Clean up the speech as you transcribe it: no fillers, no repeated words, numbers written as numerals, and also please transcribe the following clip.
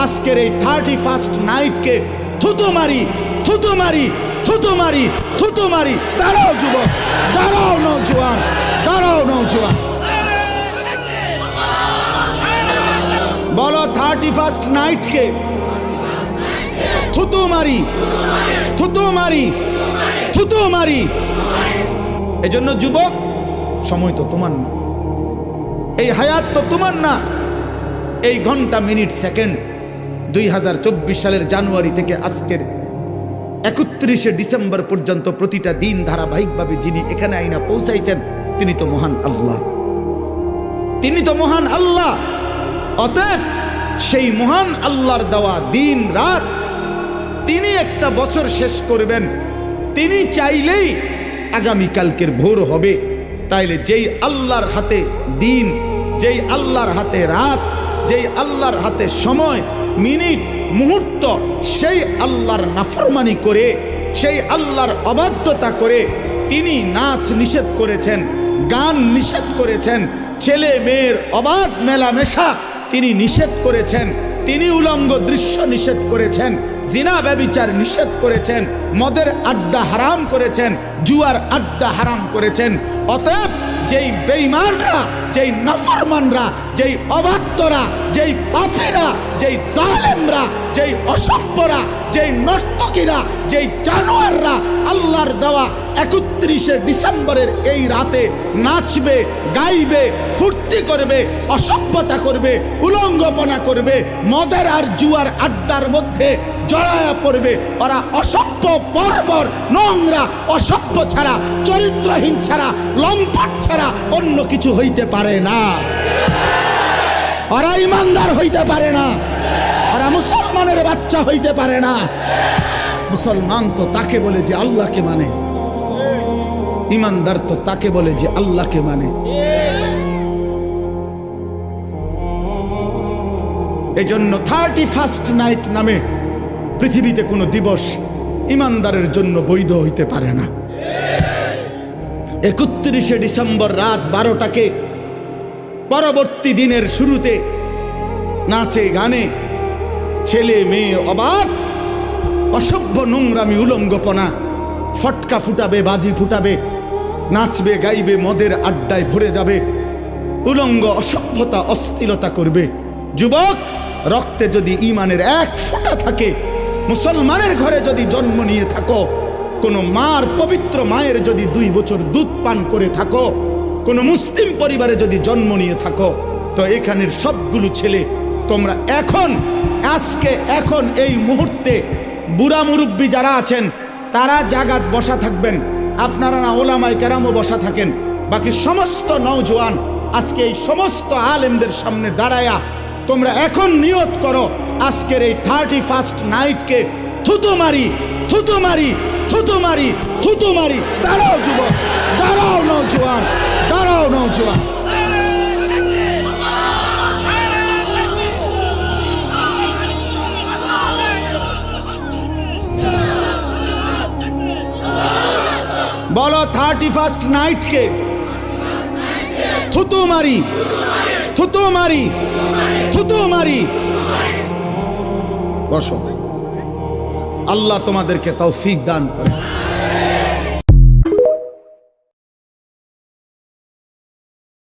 আজকের এই 31st নাইটকে থুতু মারি, থুতু মারি, থুতু মারি, থুতু মারি। দাঁড়াও যুবক, দাঁড়াও নওজোয়ান, দাঁড়াও নওজোয়ান। বলো 31st নাইটকে থুতু মারি, থুতু মারি, থুতু মারি। এজন্য যুবক, সময় তো তোমার না, এই হায়াত তো তোমার না। এই ঘন্টা, মিনিট, সেকেন্ড 2024 সালের জানুয়ারি থেকে আজকের 31শে ডিসেম্বর পর্যন্ত প্রতিটা দিন ধারাবাহিকভাবে যিনি এখানে আইনা পৌঁছাইছেন তিনি তো মহান আল্লাহ, তিনি তো মহান আল্লাহ। অতএব সেই মহান আল্লাহর দেওয়া দিন রাত, তিনি একটা বছর শেষ করবেন, তিনি চাইলেই আগামীকালকের ভোর হবে। তাইলে যেই আল্লাহর হাতে দিন, যেই আল্লাহর হাতে রাত, যেই আল্লাহর হাতে সময়, মিনিট, মুহূর্ত, সেই আল্লাহর নাফরমানি করে, সেই আল্লাহর অবাধ্যতা করে তিনি নাচ নিষেধ করেছেন, গান নিষেধ করেছেন, ছেলে মেয়ের অবাধ মেলামেশা তিনি নিষেধ করেছেন, তিনি উলঙ্গ দৃশ্য নিষেধ করেছেন, জিনা ব্যভিচার নিষেধ করেছেন, মদের আড্ডা হারাম করেছেন, জুয়ার আড্ডা হারাম করেছেন। অতএব যেই বেঈমানরা, যেই নাফরমানরা, যেই অবাধ্যরা, যেই পাপীরা, যেই জালেমরা, যেই অসভ্যরা, যেই নর্তকীরা, যেই জানোয়াররা আল্লাহর দেওয়া 31শে ডিসেম্বরের এই রাতে নাচবে, গাইবে, ফুর্তি করবে, অসভ্যতা করবে, উলঙ্গপনা করবে, মদের আর জুয়ার আড্ডার মধ্যে জড়ায়া পড়বে, ওরা অসভ্য, বর্বর, নোংরা, অসভ্য ছাড়া, চরিত্রহীন ছাড়া, লম্পট ছাড়া অন্য কিছু হইতে পারে না। ওরা ইমানদার হইতে পারে না, ওরা মুসলমানের বাচ্চা হইতে পারে না। মুসলমান তো তাকে বলে যে আল্লাহকে মানে, ইমানদার তো তাকে বলে যে আল্লাহকে মানে। এজন্য 31st নাইট নামে পৃথিবীতে কোনো দিবস ইমানদারের জন্য বৈধ হইতে পারে না। 31শে ডিসেম্বর রাত 12টাকে পরবর্তী দিনের শুরুতে নাচে গানে ছেলে মেয়ে অবাক, অসভ্য, নোংরামি, উলঙ্গপনা, ফটকা ফুটাবে, বাজি ফুটাবে, নাচবে, গাইবে, মদের আড্ডায় ভরে যাবে, উলঙ্গ, অসভ্যতা, অশ্লীলতা করবে। যুবক, রক্তে যদি ঈমানের এক ফোঁটা থাকে, মুসলমানের ঘরে যদি জন্ম নিয়ে থাকো, কোন মার, পবিত্র মায়ের যদি 2 বছর দুধ পান করে থাকো, কোন মুসলিম পরিবারে যদি জন্ম নিয়ে থাকো, তো এখানের সবগুলো ছেলে তোমরা এখন, আজকে, এখন এই মুহূর্তে বুড়া মুরব্বী যারা আছেন তারা জাগাত বসা থাকবেন, আপনারা না ওলামায়ে কেরামও বসা থাকেন। বাকি সমস্ত নওজোয়ান আজকে এই সমস্ত আলেমদের সামনে দাঁড়ায়া তোমরা এখন নিয়ত করো, আজকের এই 31st নাইটকে থুতু মারি, থুতু মারি, থুতু মারি, থুতু মারি। দাঁড়াও যুবক, দাঁড়াও নওজোয়ান, দাঁড়াও নওজোয়ান। বলো 31st নাইটকে থুতু মারি, থুতু মারি, থুতু মারি। বসো, আল্লাহ তোমাদেরকে তৌফিক দান করে।